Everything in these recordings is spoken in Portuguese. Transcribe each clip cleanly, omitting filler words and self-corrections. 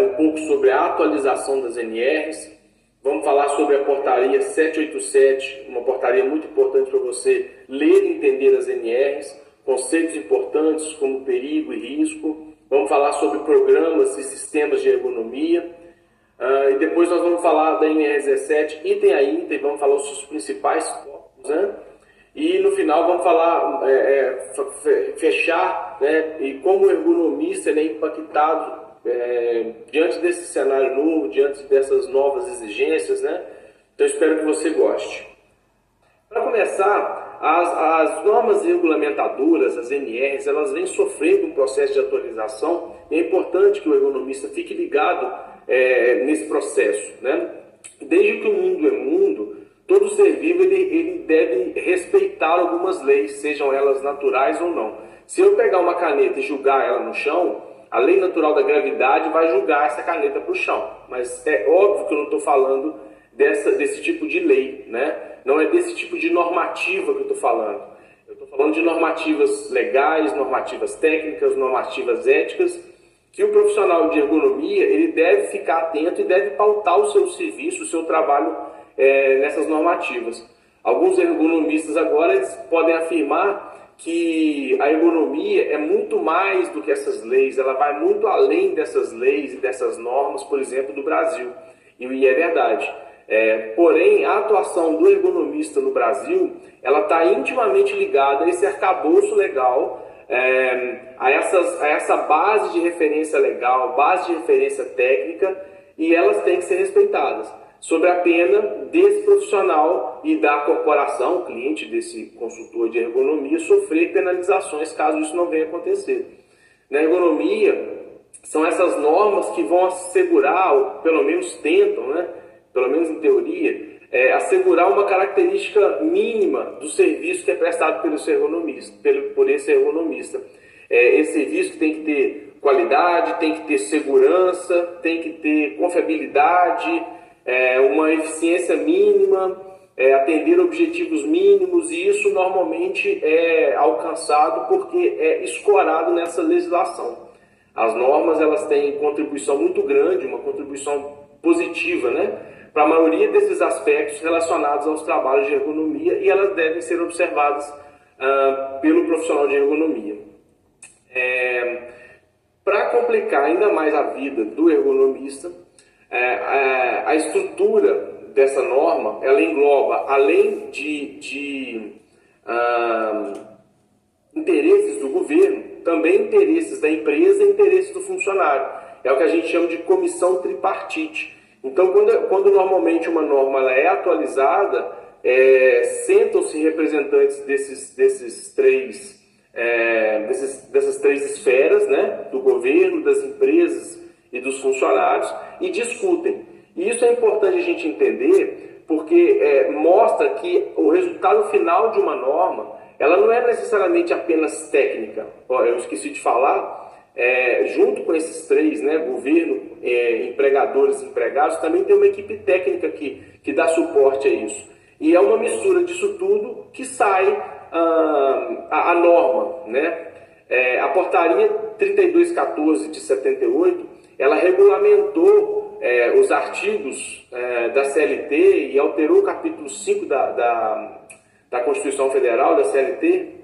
um pouco sobre a atualização das NRs. Vamos falar sobre a portaria 787, uma portaria muito importante para você ler e entender as NRs, conceitos importantes como perigo e risco. Vamos falar sobre programas e sistemas de ergonomia. E depois nós vamos falar da NR17, item a item, vamos falar os seus principais focos, né? E no final vamos falar, fechar, né, e como o ergonomista ele é impactado diante desse cenário novo, diante dessas novas exigências, né? Então espero que você goste. Para começar, as normas regulamentadoras, as NRs, elas vêm sofrendo um processo de atualização e é importante que o ergonomista fique ligado nesse processo, né? Desde que o mundo é mundo, todo ser vivo ele deve respeitar algumas leis, sejam elas naturais ou não. Se eu pegar uma caneta e jogar ela no chão, a lei natural da gravidade vai jogar essa caneta para o chão. Mas é óbvio que eu não estou falando desse tipo de lei, né? Não é desse tipo de normativa que eu estou falando. Eu estou falando de normativas legais, normativas técnicas, normativas éticas, que o profissional de ergonomia ele deve ficar atento e deve pautar o seu serviço, o seu trabalho nessas normativas. Alguns ergonomistas agora eles podem afirmar que a ergonomia é muito mais do que essas leis, ela vai muito além dessas leis e dessas normas, por exemplo, do Brasil. E é verdade. Porém, a atuação do ergonomista no Brasil, ela está intimamente ligada a esse arcabouço legal, a essa base de referência legal, base de referência técnica, e elas têm que ser respeitadas, sob a pena desse profissional e da corporação, cliente desse consultor de ergonomia, sofrer penalizações caso isso não venha acontecer. Na ergonomia, são essas normas que vão assegurar, ou pelo menos tentam, né, pelo menos em teoria, assegurar uma característica mínima do serviço que é prestado por esse ergonomista. Esse serviço tem que ter qualidade, tem que ter segurança, tem que ter confiabilidade, uma eficiência mínima, atender objetivos mínimos, e isso normalmente é alcançado porque é escorado nessa legislação. As normas elas têm contribuição muito grande, uma contribuição positiva, né, para a maioria desses aspectos relacionados aos trabalhos de ergonomia, e elas devem ser observadas pelo profissional de ergonomia. Para complicar ainda mais a vida do ergonomista, a estrutura dessa norma ela engloba, além de interesses do governo, também interesses da empresa e interesses do funcionário. É o que a gente chama de comissão tripartite. Então, quando normalmente uma norma ela é atualizada, sentam-se representantes dessas três esferas, né, do governo, das empresas e dos funcionários, e discutem. E isso é importante a gente entender, porque mostra que o resultado final de uma norma ela não é necessariamente apenas técnica. Eu esqueci de falar, junto com esses três, né, governo, empregadores e empregados, também tem uma equipe técnica que dá suporte a isso. E é uma mistura disso tudo que sai a norma, né? A portaria 3214 de 78, ela regulamentou os artigos da CLT e alterou o capítulo 5 da Constituição Federal, da CLT.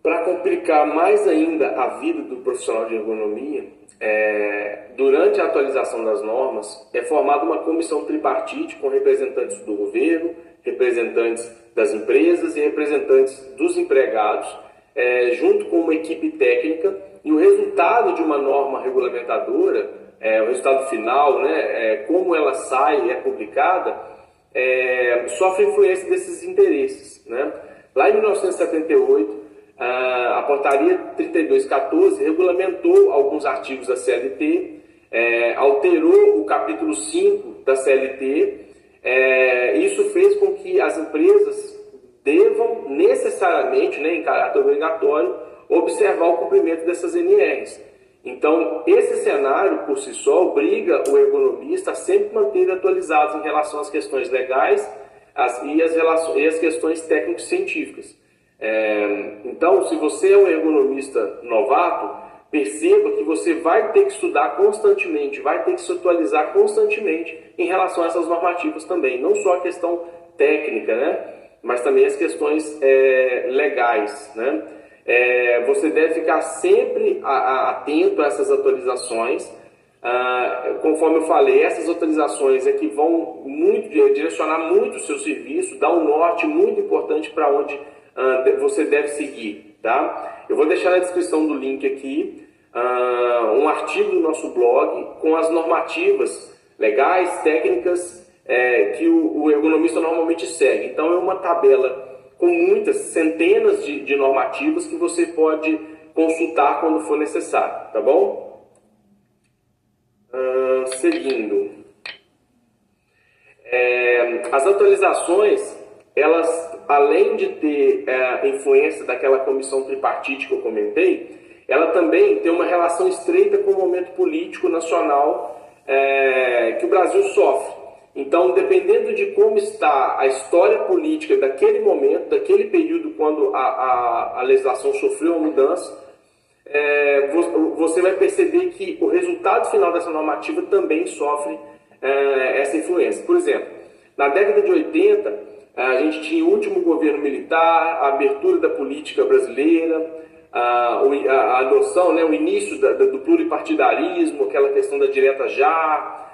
Para complicar mais ainda a vida do profissional de ergonomia, durante a atualização das normas, é formada uma comissão tripartite com representantes do governo, representantes das empresas e representantes dos empregados, junto com uma equipe técnica, e o resultado de uma norma regulamentadora, o resultado final, né, como ela sai e é publicada, sofre influência desses interesses, né? Lá em 1978, a portaria 3214 regulamentou alguns artigos da CLT, alterou o capítulo 5 da CLT, isso fez com que as empresas devam necessariamente, né, em caráter obrigatório, observar o cumprimento dessas NRs. Então, esse cenário, por si só, obriga o ergonomista a sempre manter atualizado em relação às questões legais e as questões técnico-científicas. Então, se você é um ergonomista novato, perceba que você vai ter que estudar constantemente, vai ter que se atualizar constantemente em relação a essas normativas também. Não só a questão técnica, né? Mas também as questões legais, né? Você deve ficar sempre atento a essas atualizações. Conforme eu falei, essas atualizações é que vão direcionar muito o seu serviço, dar um norte muito importante para onde você deve seguir, tá? Eu vou deixar na descrição do link aqui um artigo do nosso blog com as normativas legais, técnicas que o ergonomista normalmente segue. Então é uma tabela com muitas, centenas de normativas que você pode consultar quando for necessário, tá bom? Seguindo, as atualizações, elas, além de ter influência daquela comissão tripartite que eu comentei, ela também tem uma relação estreita com o momento político nacional que o Brasil sofre. Então, dependendo de como está a história política daquele momento, daquele período quando a legislação sofreu uma mudança, você vai perceber que o resultado final dessa normativa também sofre essa influência. Por exemplo, na década de 80, a gente tinha o último governo militar, a abertura da política brasileira, a adoção, né, o início do pluripartidarismo, aquela questão da direta já,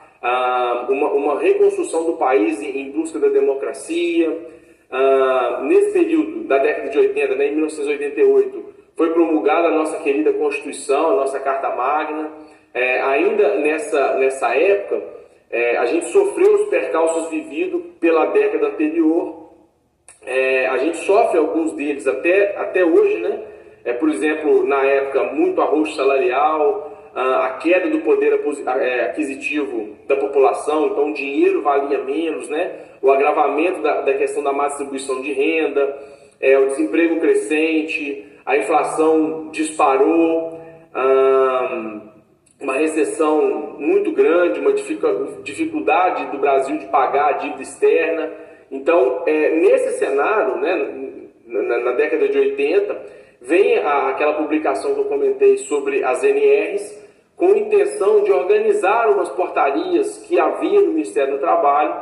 uma reconstrução do país em busca da democracia. Nesse período da década de 80, né, em 1988, foi promulgada a nossa querida Constituição, a nossa Carta Magna. Ainda nessa época, a gente sofreu os percalços vividos pela década anterior. A gente sofre alguns deles até hoje, né? Por exemplo, na época, muito arroxo salarial, a queda do poder aquisitivo da população, então o dinheiro valia menos, né? O agravamento da questão da má distribuição de renda, o desemprego crescente, a inflação disparou, uma recessão muito grande, uma dificuldade do Brasil de pagar a dívida externa. Então, nesse cenário, né, na década de 80, vem aquela publicação que eu comentei sobre as NRs, com a intenção de organizar umas portarias que havia no Ministério do Trabalho,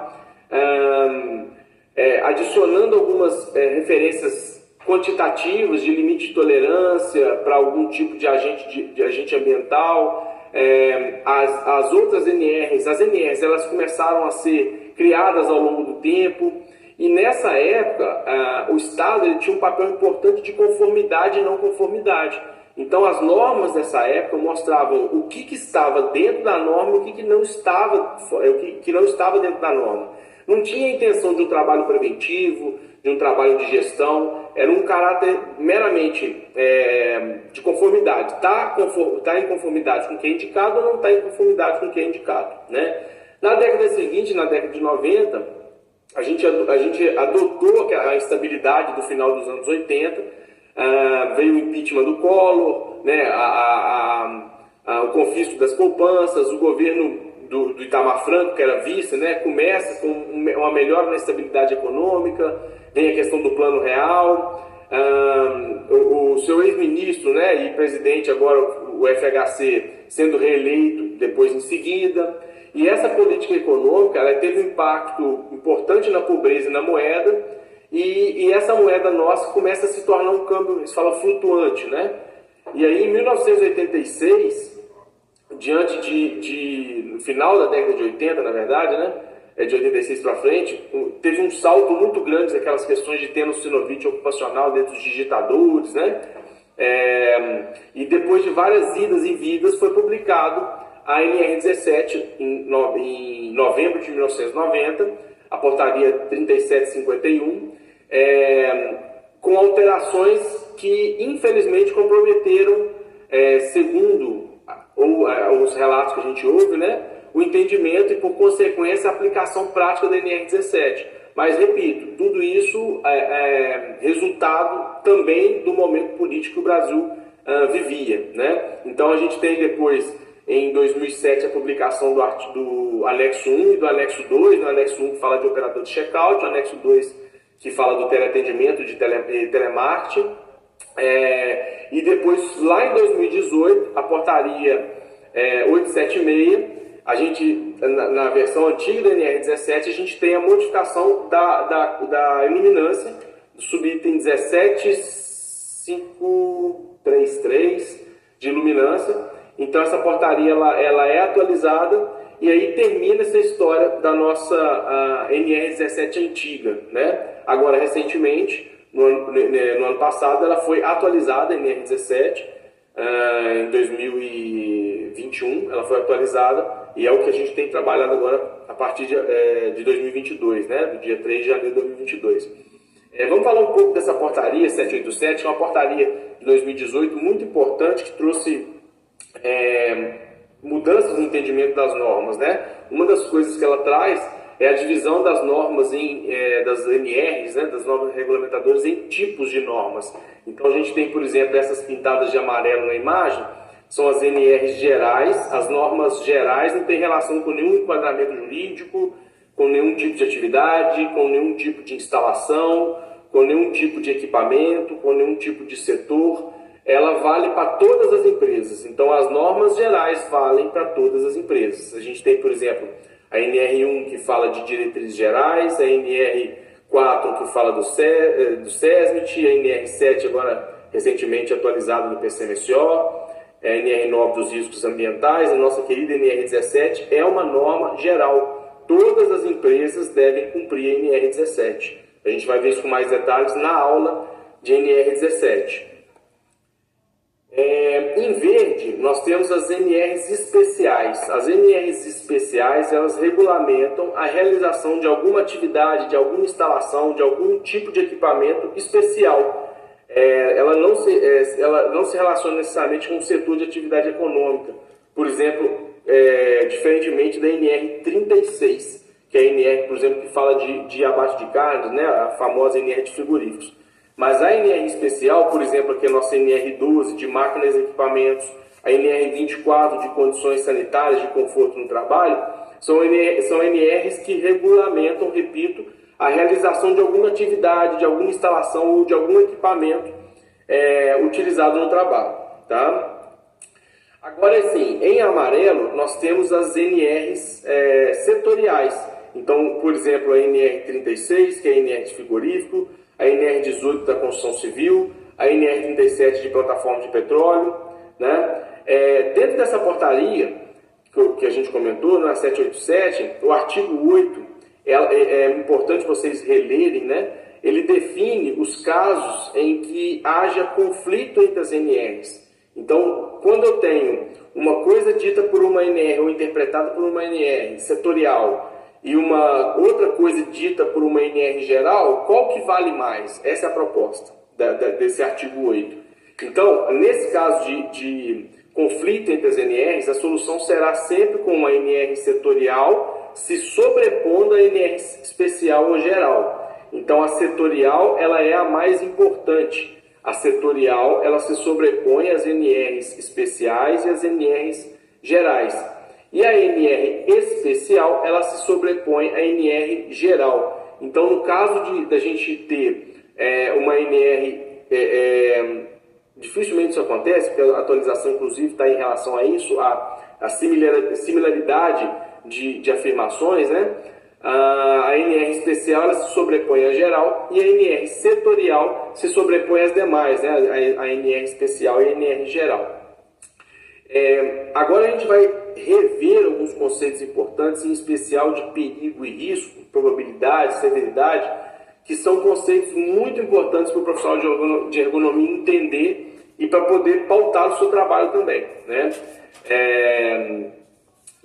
adicionando algumas referências quantitativos de limite de tolerância para algum tipo de agente ambiental. As outras NRs, elas começaram a ser criadas ao longo do tempo, e nessa época o Estado ele tinha um papel importante de conformidade e não conformidade. Então as normas dessa época mostravam o que estava dentro da norma e o que não estava, que não estava dentro da norma. Não tinha a intenção de um trabalho preventivo, de um trabalho de gestão, era um caráter meramente de conformidade. Está em conformidade com o que é indicado ou não está em conformidade com o que é indicado, né? Na década seguinte, na década de 90, a gente adotou a instabilidade do final dos anos 80, veio o impeachment do Collor, né? O confisco das poupanças, o governo do Itamar Franco, que era vice, né, começa com uma melhora na estabilidade econômica, vem a questão do Plano Real, o seu ex-ministro, né, e presidente agora, o FHC, sendo reeleito depois em seguida. E essa política econômica ela teve um impacto importante na pobreza e na moeda, e essa moeda nossa começa a se tornar um câmbio, eles falam, flutuante, né? E aí, em 1986, no final da década de 80, na verdade, né, de 86 para frente, teve um salto muito grande daquelas questões de tenossinovite ocupacional dentro dos digitadores, né? E depois de várias idas e vindas, foi publicado a NR17 em novembro de 1990, a portaria 3751, com alterações que, infelizmente, comprometeram, segundo os relatos que a gente ouve, né, o entendimento e, por consequência, a aplicação prática da NR17. Mas, repito, tudo isso é resultado também do momento político que o Brasil vivia, né? Então, a gente tem depois, em 2007, a publicação do anexo 1 e do anexo 2, no anexo 1 que fala de operador de check-out, o anexo 2 que fala do teleatendimento, de telemarketing. E depois, lá em 2018, a portaria 876, a gente, na versão antiga da NR17, a gente tem a modificação da iluminância, do subitem 17533 de iluminância. Então essa portaria ela é atualizada e aí termina essa história da nossa NR17 antiga, né? Agora, recentemente, no ano passado, ela foi atualizada, a NR17, em 2021, ela foi atualizada e é o que a gente tem trabalhado agora a partir de 2022, né? Do dia 3 de janeiro de 2022. Vamos falar um pouco dessa portaria 787, que é uma portaria de 2018 muito importante, que trouxe mudanças no entendimento das normas, né? Uma das coisas que ela traz é a divisão das normas das NRs, né, das normas regulamentadoras, em tipos de normas. Então a gente tem, por exemplo, essas pintadas de amarelo na imagem, são as NRs gerais. As normas gerais não têm relação com nenhum enquadramento jurídico, com nenhum tipo de atividade, com nenhum tipo de instalação, com nenhum tipo de equipamento, com nenhum tipo de setor. Ela vale para todas as empresas. Então as normas gerais valem para todas as empresas. A gente tem, por exemplo, a NR1 que fala de diretrizes gerais, a NR4 que fala do SESMIT, a NR7 agora recentemente atualizada no PCMSO, a NR9 dos riscos ambientais, a nossa querida NR17 é uma norma geral. Todas as empresas devem cumprir a NR17. A gente vai ver isso com mais detalhes na aula de NR17. Em verde, nós temos as NRs especiais. As NRs especiais, elas regulamentam a realização de alguma atividade, de alguma instalação, de algum tipo de equipamento especial. Ela não se relaciona necessariamente com o setor de atividade econômica. Por exemplo, diferentemente da NR 36, que é a NR, por exemplo, que fala de abate de carnes, né? A famosa NR de frigoríficos. Mas a NR especial, por exemplo, aqui a nossa NR12 de máquinas e equipamentos, a NR24 de condições sanitárias, de conforto no trabalho, são NRs que regulamentam, repito, a realização de alguma atividade, de alguma instalação ou de algum equipamento utilizado no trabalho. Tá? Agora sim, em amarelo nós temos as NRs setoriais. Então, por exemplo, a NR36, que é a NR de frigorífico, a NR18 da construção civil, a NR37 de plataforma de petróleo, né? Dentro dessa portaria que a gente comentou, na 787, o artigo 8, é importante vocês relerem, né? Ele define os casos em que haja conflito entre as NRs. Então, quando eu tenho uma coisa dita por uma NR ou interpretada por uma NR setorial e uma outra coisa dita por uma NR geral, qual que vale mais? Essa é a proposta desse artigo 8. Então, nesse caso de conflito entre as NRs, a solução será sempre com uma NR setorial se sobrepondo à NR especial ou geral. Então, a setorial ela é a mais importante. A setorial ela se sobrepõe às NRs especiais e às NRs gerais. E a NR especial, ela se sobrepõe à NR geral. Então, no caso da gente ter uma NR, dificilmente isso acontece, porque a atualização, inclusive, está em relação a isso, a similaridade de afirmações, né? A NR especial ela se sobrepõe à geral e a NR setorial se sobrepõe às demais, né? A NR especial e a NR geral. Agora a gente vai rever alguns conceitos importantes, em especial de perigo e risco, probabilidade, severidade, que são conceitos muito importantes para o profissional de ergonomia entender e para poder pautar o seu trabalho também, né?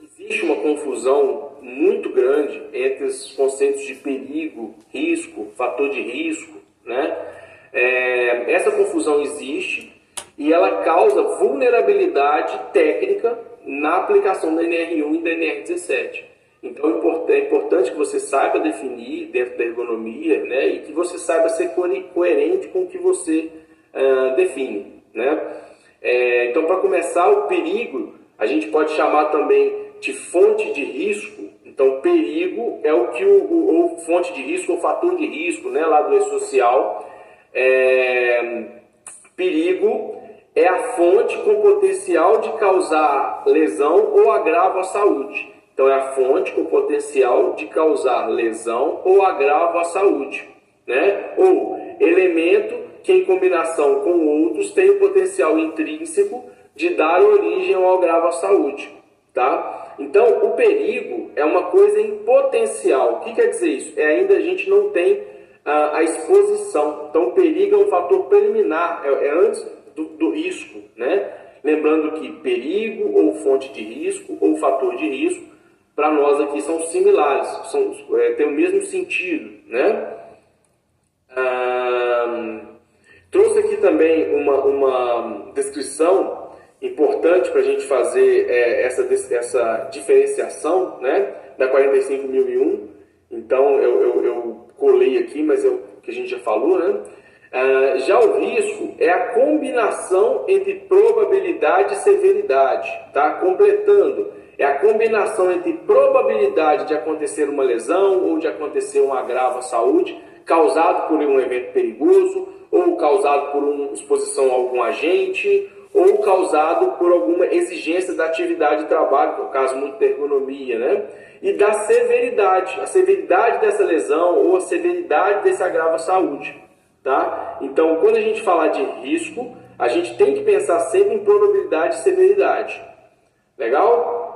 Existe uma confusão muito grande entre os conceitos de perigo, risco, fator de risco, né? Essa confusão existe e ela causa vulnerabilidade técnica na aplicação da NR1 e da NR17. Então é importante que você saiba definir dentro da ergonomia, né, e que você saiba ser coerente com o que você define, né? Então, para começar, o perigo a gente pode chamar também de fonte de risco, Então, perigo é o que ou fonte de risco, ou fator de risco, né, lá do E-Social. Perigo é a fonte com potencial de causar lesão ou agravo à saúde. Então, é a fonte com potencial de causar lesão ou agravo à saúde, né? Ou elemento que, em combinação com outros, tem o potencial intrínseco de dar origem ao agravo à saúde, tá? Então, o perigo é uma coisa em potencial. O que quer dizer isso? Ainda a gente não tem a exposição. Então, o perigo é um fator preliminar, é antes do risco, né? Lembrando que perigo, ou fonte de risco, ou fator de risco, para nós aqui são similares, tem o mesmo sentido, né? Trouxe aqui também uma descrição importante para a gente fazer essa diferenciação, né, da 45001. Então eu colei aqui, mas que a gente já falou, né? Já o risco é a combinação entre probabilidade e severidade, tá? Completando, é a combinação entre probabilidade de acontecer uma lesão ou de acontecer um agravo à saúde causado por um evento perigoso, ou causado por uma exposição a algum agente, ou causado por alguma exigência da atividade de trabalho, no caso muito da ergonomia, né? E da severidade, a severidade dessa lesão ou a severidade desse agravo à saúde, tá? Então, quando a gente falar de risco, a gente tem que pensar sempre em probabilidade e severidade. Legal?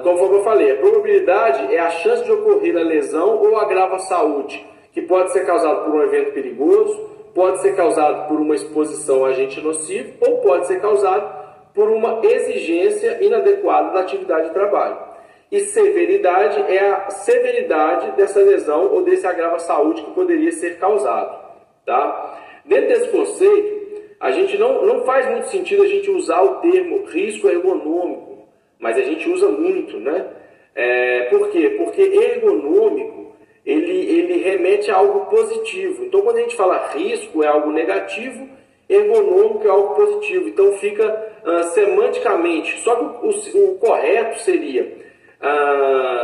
Conforme eu falei, a probabilidade é a chance de ocorrer a lesão ou agravo à saúde, que pode ser causado por um evento perigoso, pode ser causado por uma exposição a agente nocivo ou pode ser causado por uma exigência inadequada da atividade de trabalho. E severidade é a severidade dessa lesão ou desse agravo à saúde que poderia ser causado, tá? Dentro desse conceito, a gente não faz muito sentido a gente usar o termo risco ergonômico, mas a gente usa muito, né? Por quê? Porque ergonômico, ele remete a algo positivo. Então, quando a gente fala risco, é algo negativo, ergonômico é algo positivo. Então, fica semanticamente. Só que o correto seria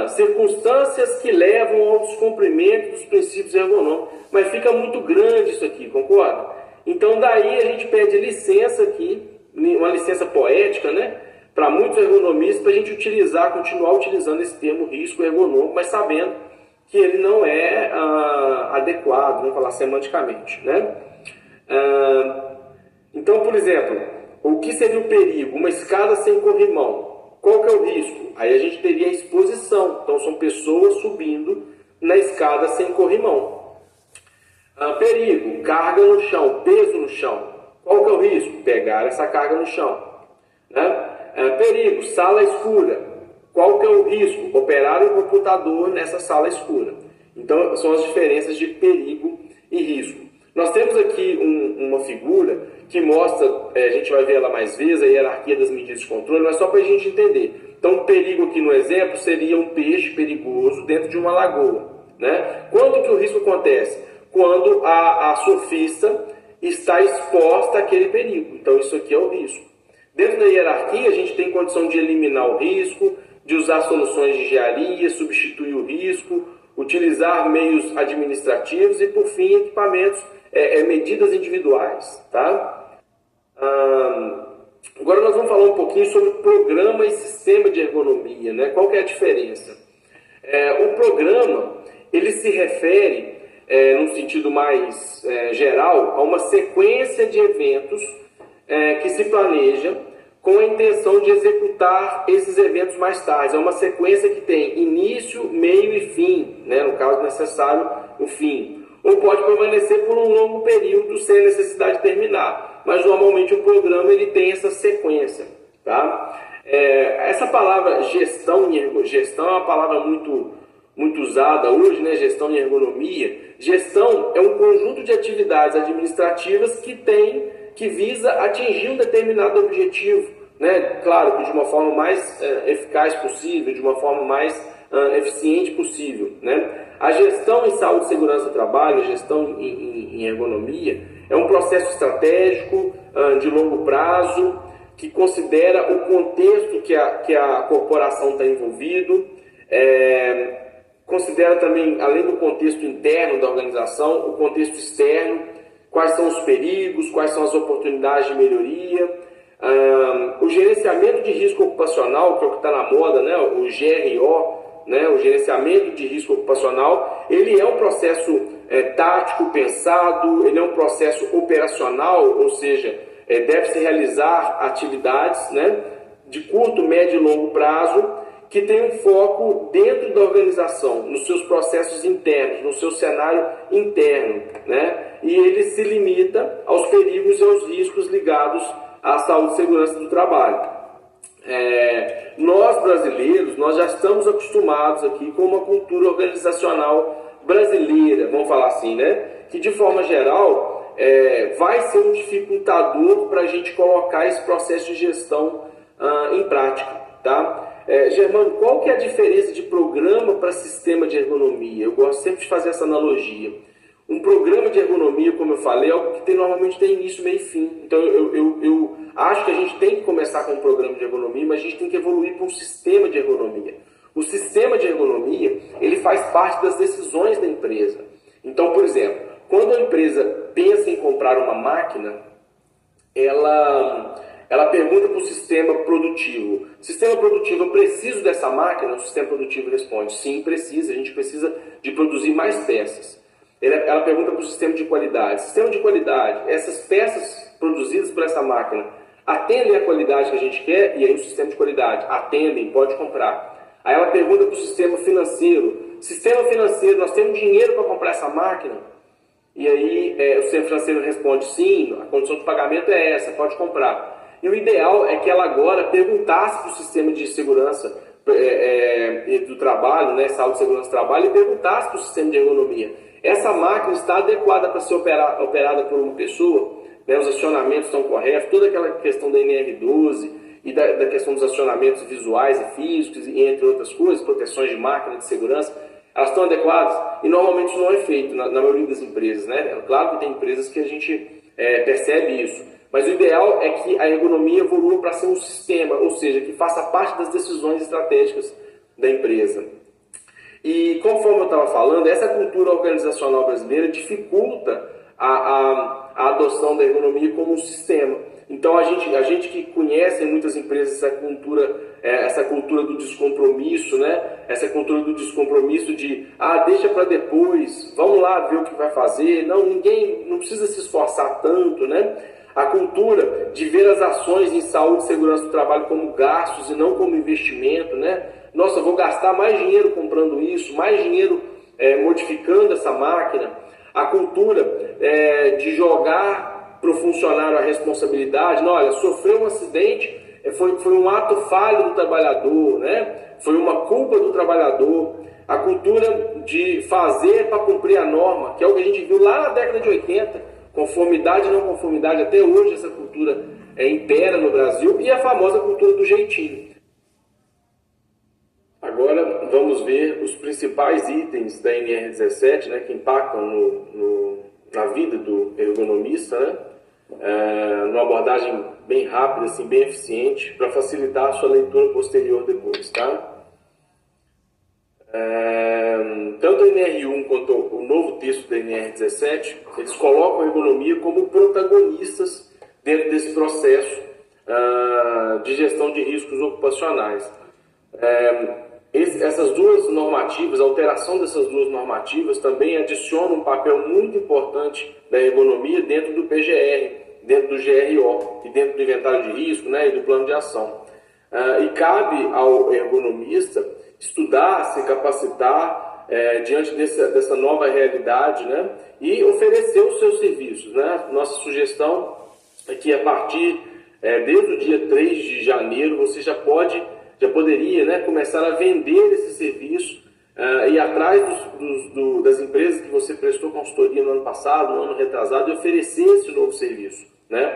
circunstâncias que levam ao descumprimento dos princípios ergonômicos. Mas fica muito grande isso aqui, concorda? Então, daí a gente pede licença aqui, uma licença poética, né? Para muitos ergonomistas, para a gente continuar utilizando esse termo risco ergonômico, mas sabendo que ele não é adequado, vamos falar semanticamente, né? Então, por exemplo, o que seria o perigo? Uma escada sem corrimão. Qual que é o risco? Aí a gente teria a exposição. Então, são pessoas subindo na escada sem corrimão. Perigo, carga no chão, peso no chão. Qual que é o risco? Pegar essa carga no chão, né? Perigo, sala escura. Qual que é o risco? Operar um computador nessa sala escura. Então, são as diferenças de perigo e risco. Nós temos aqui uma figura que mostra, a gente vai ver ela mais vezes, a hierarquia das medidas de controle, mas só para a gente entender. Então, o perigo aqui no exemplo seria um peixe perigoso dentro de uma lagoa, né? Quando que o risco acontece? Quando a surfista está exposta àquele perigo. Então, isso aqui é o risco. Dentro da hierarquia, a gente tem condição de eliminar o risco, de usar soluções de engenharia, substituir o risco, utilizar meios administrativos e, por fim, equipamentos, medidas individuais, tá? Agora nós vamos falar um pouquinho sobre programa e sistema de ergonomia, né? Qual que é a diferença? O programa, ele se refere, num sentido mais geral, a uma sequência de eventos que se planeja com a intenção de executar esses eventos mais tarde. É uma sequência que tem início, meio e fim, né? No caso necessário, o fim. Ou pode permanecer por um longo período sem necessidade de terminar. Mas normalmente o programa ele tem essa sequência, tá? Essa palavra gestão é uma palavra muito usada hoje, né? Gestão e ergonomia. Gestão é um conjunto de atividades administrativas que visa atingir um determinado objetivo, né? Claro que de uma forma mais eficaz possível, de uma forma mais eficiente possível, né? A gestão em saúde, segurança e trabalho, a gestão em ergonomia, é um processo estratégico de longo prazo que considera o contexto que a corporação está envolvido, considera também, além do contexto interno da organização, o contexto externo, quais são os perigos, quais são as oportunidades de melhoria, o gerenciamento de risco ocupacional, que é o que está na moda, né? O GRO, né? O gerenciamento de risco ocupacional, ele é um processo tático, pensado, ele é um processo operacional, ou seja, deve-se realizar atividades, né, de curto, médio e longo prazo, que tem um foco dentro da organização, nos seus processos internos, no seu cenário interno, né? E ele se limita aos perigos e aos riscos ligados à saúde e segurança do trabalho. Nós brasileiros, nós já estamos acostumados aqui com uma cultura organizacional brasileira, vamos falar assim, né? Que de forma geral vai ser um dificultador para a gente colocar esse processo de gestão em prática, tá? Germano, qual que é a diferença de programa para sistema de ergonomia? Eu gosto sempre de fazer essa analogia. Um programa de ergonomia, como eu falei, é algo que normalmente tem início, meio e fim. Então eu acho que a gente tem que começar com um programa de ergonomia, mas a gente tem que evoluir para um sistema de ergonomia. O sistema de ergonomia, ele faz parte das decisões da empresa. Então, por exemplo, quando a empresa pensa em comprar uma máquina, ela pergunta para o sistema produtivo: sistema produtivo, eu preciso dessa máquina? O sistema produtivo responde: sim, precisa, a gente precisa de produzir mais peças. Ela pergunta para o sistema de qualidade: sistema de qualidade, essas peças produzidas por essa máquina atendem a qualidade que a gente quer? E aí o sistema de qualidade: atendem, pode comprar. Aí ela pergunta para o sistema financeiro: sistema financeiro, nós temos dinheiro para comprar essa máquina? E aí o sistema financeiro responde: sim, a condição de pagamento é essa, pode comprar. E o ideal é que ela agora perguntasse para o sistema de segurança do trabalho, né, saúde e segurança do trabalho, e perguntasse para o sistema de ergonomia: essa máquina está adequada para ser operada por uma pessoa? Né, os acionamentos estão corretos, toda aquela questão da NR12 e da questão dos acionamentos visuais e físicos, e entre outras coisas, proteções de máquina de segurança, elas estão adequadas? E normalmente isso não é feito na maioria das empresas, né? Claro que tem empresas que a gente percebe isso. Mas o ideal é que a ergonomia evolua para ser um sistema, ou seja, que faça parte das decisões estratégicas da empresa. E conforme eu estava falando, essa cultura organizacional brasileira dificulta a adoção da ergonomia como um sistema. Então a gente que conhece em muitas empresas essa cultura do descompromisso, né? Essa cultura do descompromisso de deixa para depois, vamos lá ver o que vai fazer, ninguém não precisa se esforçar tanto, né? A cultura de ver as ações em saúde e segurança do trabalho como gastos e não como investimento, né? Nossa, eu vou gastar mais dinheiro comprando isso, mais dinheiro modificando essa máquina. A cultura de jogar para o funcionário a responsabilidade. Não, olha, sofreu um acidente, foi um ato falho do trabalhador, né? Foi uma culpa do trabalhador. A cultura de fazer para cumprir a norma, que é o que a gente viu lá na década de 80, conformidade e não conformidade, até hoje essa cultura impera no Brasil, e a famosa cultura do jeitinho. Agora vamos ver os principais itens da NR17, né, que impactam na vida do ergonomista, né, numa abordagem bem rápida, assim, bem eficiente, para facilitar a sua leitura posterior depois, tá? Tanto a NR1 quanto o novo texto da NR17, eles colocam a ergonomia como protagonistas dentro desse processo de gestão de riscos ocupacionais. Essas duas normativas, a alteração dessas duas normativas também adiciona um papel muito importante da ergonomia dentro do PGR, dentro do GRO e dentro do inventário de risco, né, e do plano de ação. E cabe ao ergonomista estudar, se capacitar diante dessa nova realidade, né, e oferecer os seus serviços, né? Nossa sugestão é que a partir desde o dia 3 de janeiro você já poderia, né, começar a vender esse serviço, ir atrás das empresas que você prestou consultoria no ano passado, no ano retrasado, e oferecer esse novo serviço, né?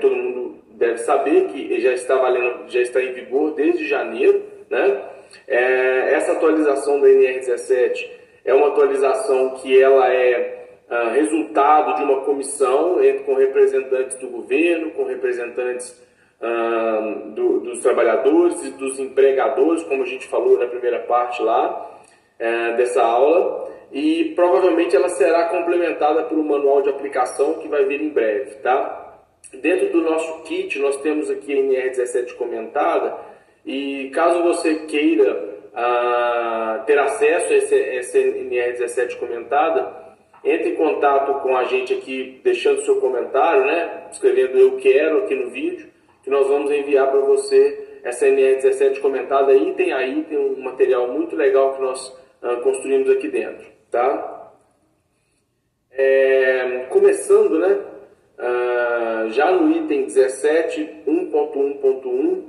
Todo mundo deve saber que já está em vigor desde janeiro, né? Essa atualização da NR17 é uma atualização que ela é resultado de uma comissão com representantes do governo, com representantes dos trabalhadores e dos empregadores, como a gente falou na primeira parte lá dessa aula, e provavelmente ela será complementada por um manual de aplicação que vai vir em breve, tá? Dentro do nosso kit nós temos aqui a NR17 comentada, e caso você queira ter acesso a essa NR17 comentada, entre em contato com a gente aqui, deixando seu comentário, né? Escrevendo "eu quero" aqui no vídeo, que nós vamos enviar para você essa NR17 comentada item a item, um material muito legal que nós construímos aqui dentro, tá? Começando, né? Já no item 17, 1.1.1,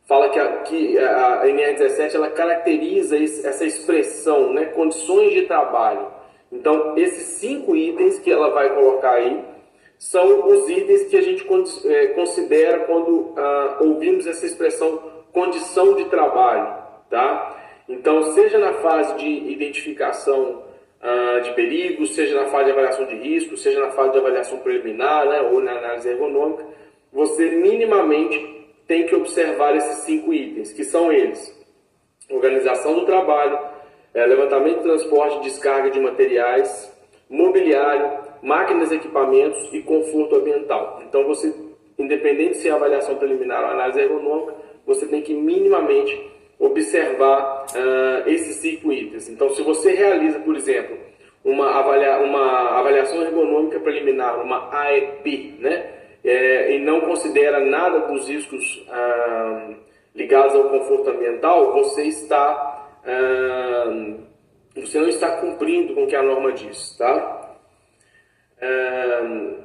fala que a NR17 ela caracteriza essa expressão, né? Condições de trabalho. Então, esses 5 itens que ela vai colocar aí são os itens que a gente considera quando ouvimos essa expressão condição de trabalho, tá? Então, seja na fase de identificação de perigos, seja na fase de avaliação de risco, seja na fase de avaliação preliminar, né, ou na análise ergonômica, você minimamente tem que observar esses 5 itens, que são eles: organização do trabalho, levantamento, transporte e descarga de materiais, mobiliário, máquinas, equipamentos e conforto ambiental. Então, você, independente se é avaliação preliminar ou análise ergonômica, você tem que minimamente observar esses 5 itens. Então, se você realiza, por exemplo, uma avaliação ergonômica preliminar, uma AEP, né, e não considera nada dos riscos ligados ao conforto ambiental, você não está cumprindo com o que a norma diz, tá?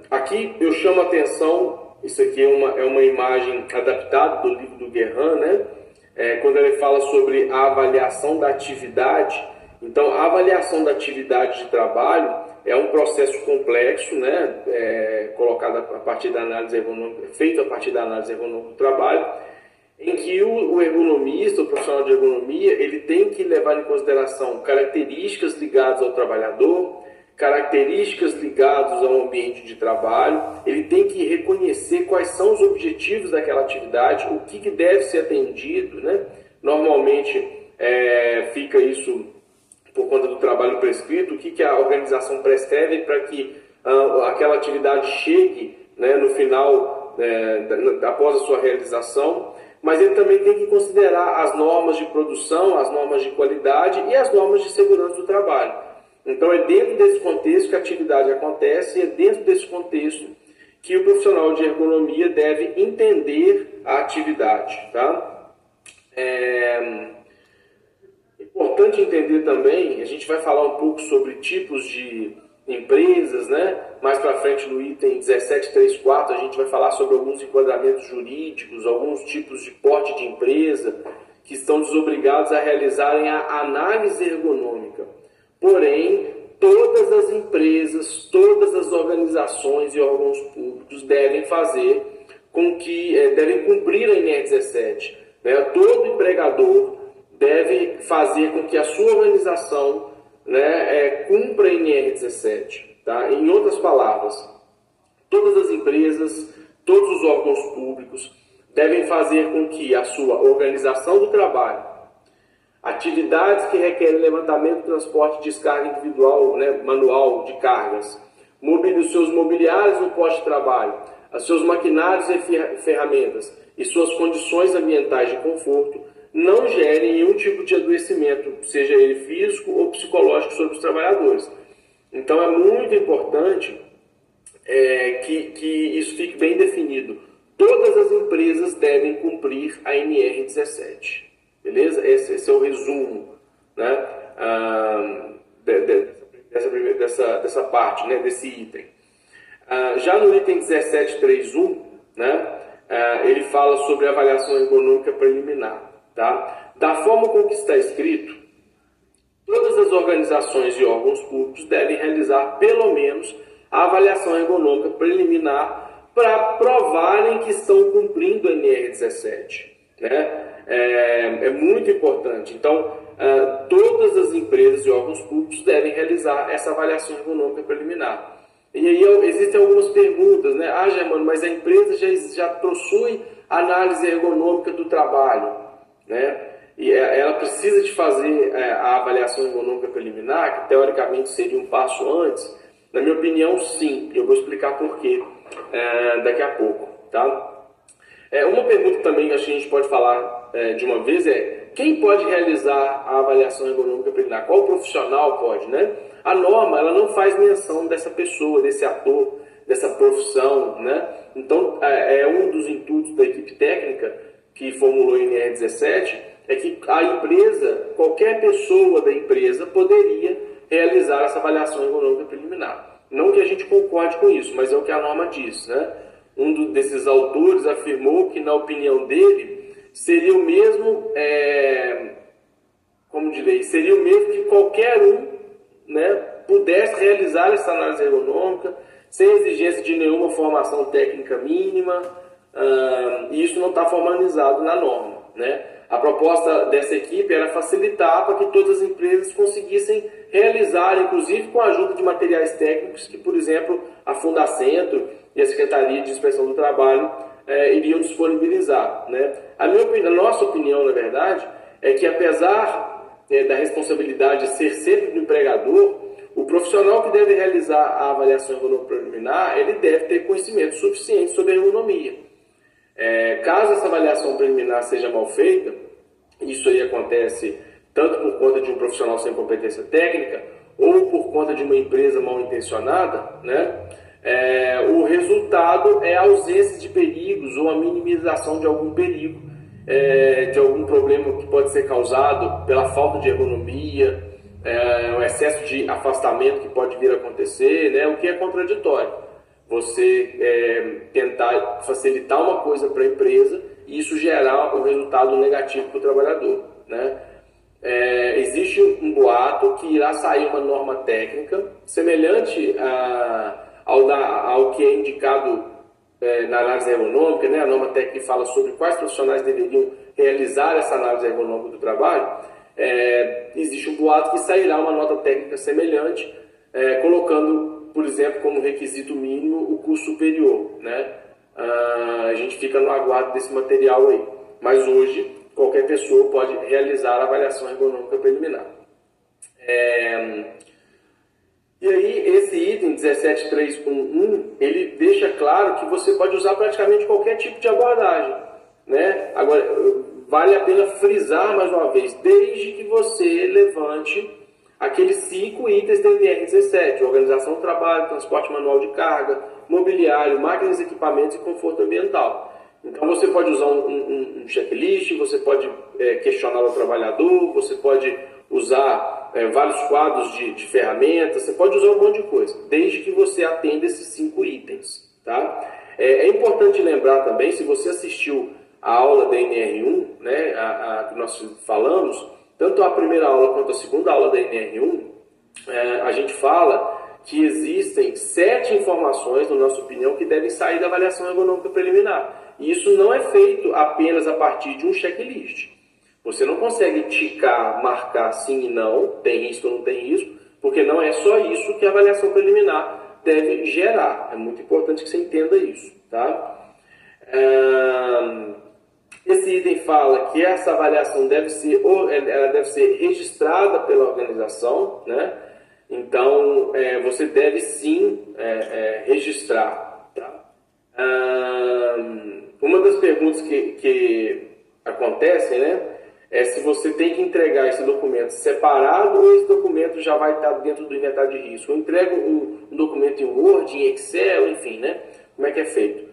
Aqui eu chamo a atenção, isso aqui é uma imagem adaptada do livro do Guerrin, né? Quando ele fala sobre a avaliação da atividade. Então, a avaliação da atividade de trabalho é um processo complexo, né? Colocado a partir da análise ergonômica, feito a partir da análise ergonômica do trabalho, em que o ergonomista, o profissional de ergonomia, ele tem que levar em consideração características ligadas ao trabalhador, características ligadas ao ambiente de trabalho, ele tem que reconhecer quais são os objetivos daquela atividade, o que deve ser atendido, né? Normalmente fica isso por conta do trabalho prescrito, o que a organização prescreve para que aquela atividade chegue, né, no final, após a sua realização. Mas ele também tem que considerar as normas de produção, as normas de qualidade e as normas de segurança do trabalho. Então, é dentro desse contexto que a atividade acontece, e é dentro desse contexto que o profissional de ergonomia deve entender a atividade, tá? Importante entender também, a gente vai falar um pouco sobre tipos de empresas, né? Mais para frente no item 17.3.4 a gente vai falar sobre alguns enquadramentos jurídicos, alguns tipos de porte de empresa que estão desobrigados a realizarem a análise ergonômica. Porém, todas as empresas, todas as organizações e órgãos públicos devem devem cumprir a NR17. Né? Todo empregador deve fazer com que a sua organização, né, cumpra a NR17. Tá? Em outras palavras, todas as empresas, todos os órgãos públicos devem fazer com que a sua organização do trabalho, atividades que requerem levantamento, transporte e descarga individual, né, manual de cargas, os seus mobiliários no posto de trabalho, os seus maquinários e ferramentas e suas condições ambientais de conforto não gerem nenhum tipo de adoecimento, seja ele físico ou psicológico, sobre os trabalhadores. Então é muito importante que isso fique bem definido. Todas as empresas devem cumprir a NR17. Beleza? Esse é o resumo, né, dessa parte, né, desse item. Já no item 17.3.1, né, ele fala sobre avaliação ergonômica preliminar. Tá? Da forma como que está escrito, todas as organizações e órgãos públicos devem realizar pelo menos a avaliação ergonômica preliminar para provarem que estão cumprindo a NR17. Né? É muito importante. Então, todas as empresas e órgãos públicos devem realizar essa avaliação ergonômica preliminar. E aí existem algumas perguntas, né? Germano, mas a empresa já possui análise ergonômica do trabalho, né? E ela precisa de fazer a avaliação ergonômica preliminar, que teoricamente seria um passo antes. Na minha opinião, sim. Eu vou explicar por quê daqui a pouco, tá? Uma pergunta também que a gente pode falar de uma vez é: quem pode realizar a avaliação ergonômica preliminar? Qual profissional pode, né? A norma, ela não faz menção dessa pessoa, desse ator, dessa profissão, né? Então, um dos intuitos da equipe técnica que formulou a NR17 é que a empresa, qualquer pessoa da empresa poderia realizar essa avaliação ergonômica preliminar. Não que a gente concorde com isso, mas é o que a norma diz, né? Desses autores afirmou que, na opinião dele, seria o mesmo, seria o mesmo que qualquer um, né, pudesse realizar essa análise ergonômica sem exigência de nenhuma formação técnica mínima, e isso não está formalizado na norma, né? A proposta dessa equipe era facilitar para que todas as empresas conseguissem realizar, inclusive com a ajuda de materiais técnicos que, por exemplo, a Fundacentro e a Secretaria de Inspeção do Trabalho iriam disponibilizar, né? A nossa opinião, na verdade, é que apesar da responsabilidade de ser sempre do empregador, o profissional que deve realizar a avaliação ergonômica preliminar, ele deve ter conhecimento suficiente sobre a ergonomia. Caso essa avaliação preliminar seja mal feita, isso aí acontece tanto por conta de um profissional sem competência técnica ou por conta de uma empresa mal intencionada, né? O resultado é a ausência de perigos ou a minimização de algum perigo, de algum problema que pode ser causado pela falta de ergonomia, o excesso de afastamento que pode vir a acontecer, né? O que é contraditório. Você tentar facilitar uma coisa para a empresa e isso gerar um resultado negativo para o trabalhador, né? Existe um boato que irá sair uma norma técnica semelhante ao que é indicado na análise ergonômica, né? A norma técnica fala sobre quais profissionais deveriam realizar essa análise ergonômica do trabalho. Existe um boato que sairá uma nota técnica semelhante, colocando, por exemplo, como requisito mínimo o curso superior, né? A gente fica no aguardo desse material aí. Mas hoje, qualquer pessoa pode realizar a avaliação ergonômica preliminar. E aí, esse item 17311, ele deixa claro que você pode usar praticamente qualquer tipo de abordagem, né? Agora, vale a pena frisar mais uma vez, desde que você levante aqueles 5 itens da NR17, organização do trabalho, transporte manual de carga, mobiliário, máquinas, equipamentos e conforto ambiental. Então você pode usar um checklist, você pode questionar o trabalhador, você pode usar vários quadros de ferramentas, você pode usar um monte de coisa, desde que você atenda esses 5 itens. Tá? É importante lembrar também, se você assistiu a aula da NR1, né, a que nós falamos, tanto a primeira aula quanto a segunda aula da NR1, a gente fala que existem 7 informações, na nossa opinião, que devem sair da avaliação ergonômica preliminar. E isso não é feito apenas a partir de um checklist. Você não consegue ticar, marcar sim e não, tem risco ou não tem risco, porque não é só isso que a avaliação preliminar deve gerar. É muito importante que você entenda isso, tá? Esse item fala que essa avaliação deve ser registrada pela organização, né? Então, você deve sim registrar. Tá? Uma das perguntas que acontecem, né, é se você tem que entregar esse documento separado ou esse documento já vai estar dentro do inventário de risco. Eu entrego um documento em Word, em Excel, enfim, né? Como é que é feito?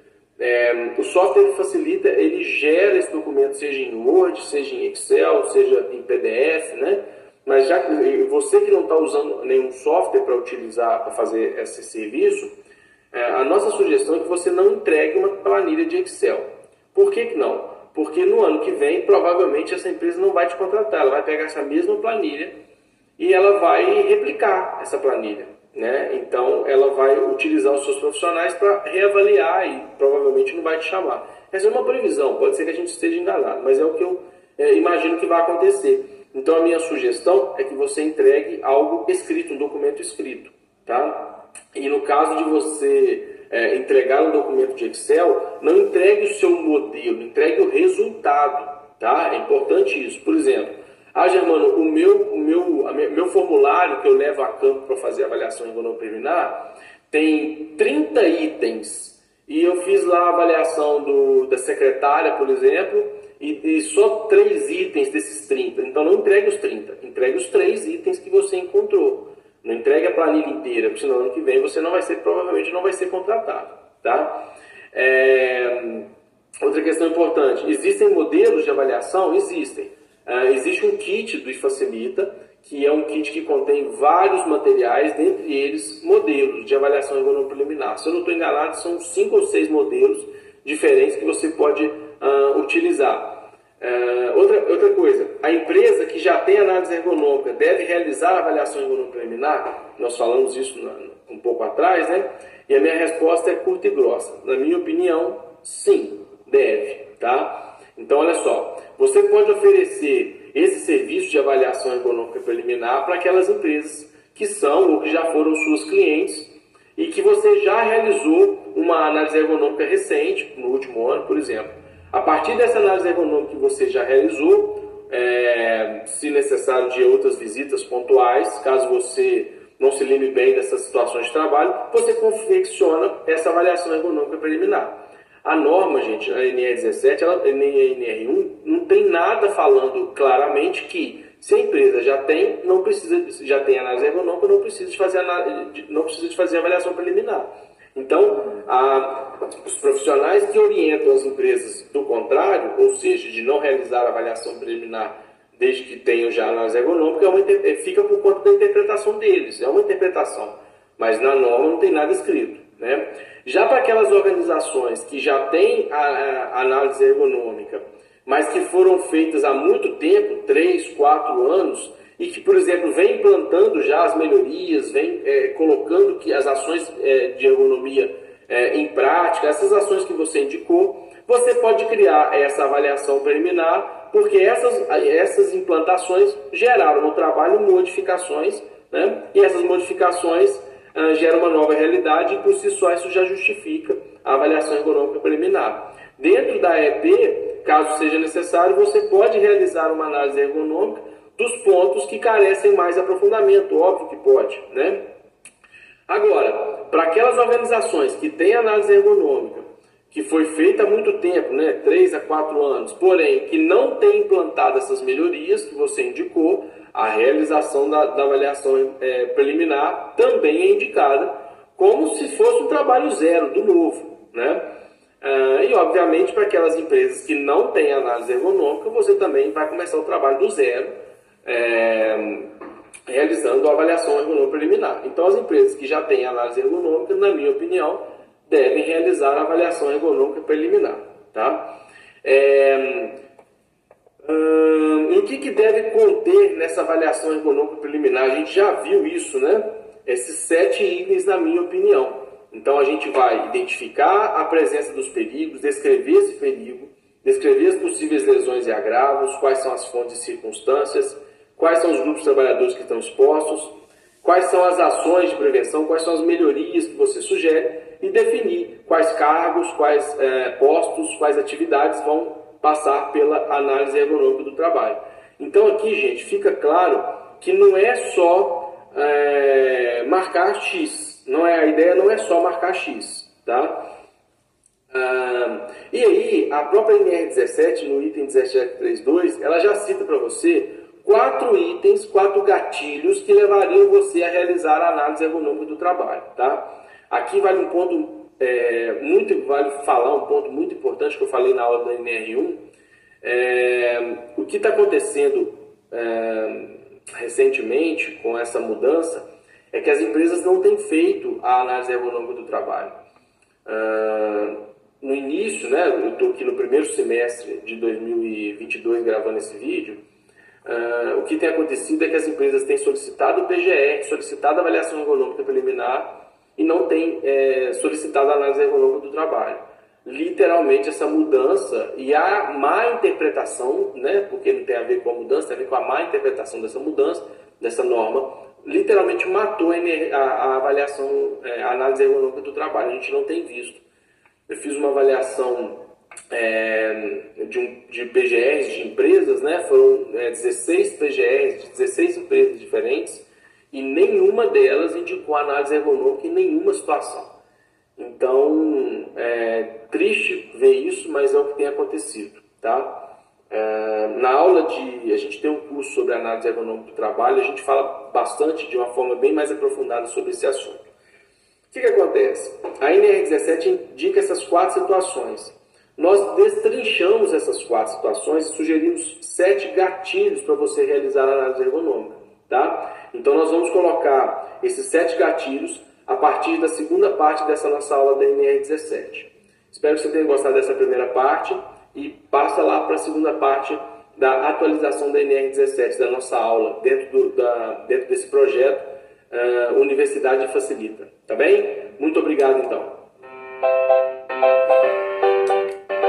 O software que facilita, ele gera esse documento, seja em Word, seja em Excel, seja em PDF, né? Mas já que você que não está usando nenhum software para utilizar, para fazer esse serviço, a nossa sugestão é que você não entregue uma planilha de Excel. Por que não? Porque no ano que vem, provavelmente, essa empresa não vai te contratar, ela vai pegar essa mesma planilha e ela vai replicar essa planilha. Né? Então, ela vai utilizar os seus profissionais para reavaliar e provavelmente não vai te chamar. Essa é uma previsão, pode ser que a gente esteja enganado, mas é o que eu imagino que vai acontecer. Então, a minha sugestão é que você entregue algo escrito, um documento escrito. Tá? E no caso de você entregar um documento de Excel, não entregue o seu modelo, entregue o resultado, tá? É importante isso. Por exemplo, Germano, o meu formulário que eu levo a campo para fazer a avaliação ergonômica preliminar tem 30 itens. E eu fiz lá a avaliação da secretária, por exemplo, e só 3 itens desses 30. Então não entregue os 30, entregue os 3 itens que você encontrou. Não entregue a planilha inteira, porque senão ano que vem você provavelmente não vai ser contratado. Tá? Outra questão importante, existem modelos de avaliação? Existem. Existe um kit do iFacilita, que é um kit que contém vários materiais, dentre eles modelos de avaliação ergonômica preliminar. Se eu não estou enganado, são 5 ou 6 modelos diferentes que você pode utilizar. Outra coisa, a empresa que já tem análise ergonômica deve realizar a avaliação ergonômica preliminar? Nós falamos isso um pouco atrás, né? E a minha resposta é curta e grossa. Na minha opinião, sim, deve, tá? Então, olha só, você pode oferecer esse serviço de avaliação ergonômica preliminar para aquelas empresas que são ou que já foram suas clientes e que você já realizou uma análise ergonômica recente, no último ano, por exemplo. A partir dessa análise ergonômica que você já realizou, se necessário de outras visitas pontuais, caso você não se lembre bem dessas situações de trabalho, você confecciona essa avaliação ergonômica preliminar. A norma, gente, a NR17, nem a NR1, não tem nada falando claramente que se a empresa já tem análise ergonômica, não precisa de fazer avaliação preliminar. Então, os profissionais que orientam as empresas do contrário, ou seja, de não realizar a avaliação preliminar desde que tenham já análise ergonômica, fica por conta da interpretação deles, é uma interpretação, mas na norma não tem nada escrito. Né? Já para aquelas organizações que já têm a análise ergonômica, mas que foram feitas há muito tempo, 3, 4 anos, e que, por exemplo, vem implantando já as melhorias, vem colocando as ações de ergonomia em prática, essas ações que você indicou, você pode criar essa avaliação preliminar, porque essas implantações geraram no trabalho modificações, né? E essas modificações gera uma nova realidade e por si só isso já justifica a avaliação ergonômica preliminar. Dentro da EP, caso seja necessário, você pode realizar uma análise ergonômica dos pontos que carecem mais aprofundamento, óbvio que pode, né? Agora, para aquelas organizações que têm análise ergonômica, que foi feita há muito tempo, né, 3 a 4 anos, porém que não tem implantado essas melhorias que você indicou, a realização da avaliação preliminar também é indicada, como se fosse um trabalho zero, do novo, né? E, obviamente, para aquelas empresas que não têm análise ergonômica, você também vai começar o trabalho do zero, realizando a avaliação ergonômica preliminar. Então, as empresas que já têm análise ergonômica, na minha opinião, devem realizar a avaliação ergonômica preliminar, tá? E o que deve conter nessa avaliação ergonômica preliminar? A gente já viu isso, né? Esses 7 itens, na minha opinião. Então, a gente vai identificar a presença dos perigos, descrever esse perigo, descrever as possíveis lesões e agravos, quais são as fontes e circunstâncias, quais são os grupos de trabalhadores que estão expostos, quais são as ações de prevenção, quais são as melhorias que você sugere e definir quais cargos, quais postos, quais atividades vão passar pela análise ergonômica do trabalho. Então aqui, gente, fica claro que não é só marcar X, a ideia não é só marcar X, tá? E aí, a própria NR17, no item 1732, ela já cita para você 4 itens, 4 gatilhos que levariam você a realizar a análise ergonômica do trabalho, tá? Aqui vale um ponto vale falar um ponto muito importante que eu falei na aula da NR1. O que está acontecendo recentemente com essa mudança é que as empresas não têm feito a análise ergonômica do trabalho. No início, né, eu estou aqui no primeiro semestre de 2022 gravando esse vídeo, o que tem acontecido é que as empresas têm solicitado o PGR, solicitado a avaliação ergonômica preliminar e não têm solicitado a análise ergonômica do trabalho. Literalmente, essa mudança e a má interpretação, né, porque não tem a ver com a mudança, tem a ver com a má interpretação dessa mudança, dessa norma, literalmente matou a avaliação, a análise ergonômica do trabalho. A gente não tem visto. Eu fiz uma avaliação de PGRs de empresas, né? Foram 16 PGRs de 16 empresas diferentes e nenhuma delas indicou análise ergonômica em nenhuma situação. Então, é triste ver isso, mas é o que tem acontecido, tá? Na aula a gente tem um curso sobre análise ergonômica do trabalho, a gente fala bastante, de uma forma bem mais aprofundada sobre esse assunto. O que acontece? A NR17 indica essas 4 situações. Nós destrinchamos essas 4 situações e sugerimos 7 gatilhos para você realizar a análise ergonômica, tá? Então nós vamos colocar esses 7 gatilhos a partir da segunda parte dessa nossa aula da NR17. Espero que você tenha gostado dessa primeira parte e passa lá para a segunda parte da atualização da NR17, da nossa aula, dentro desse projeto Universidade Facilita. Tá bem? Muito obrigado, então.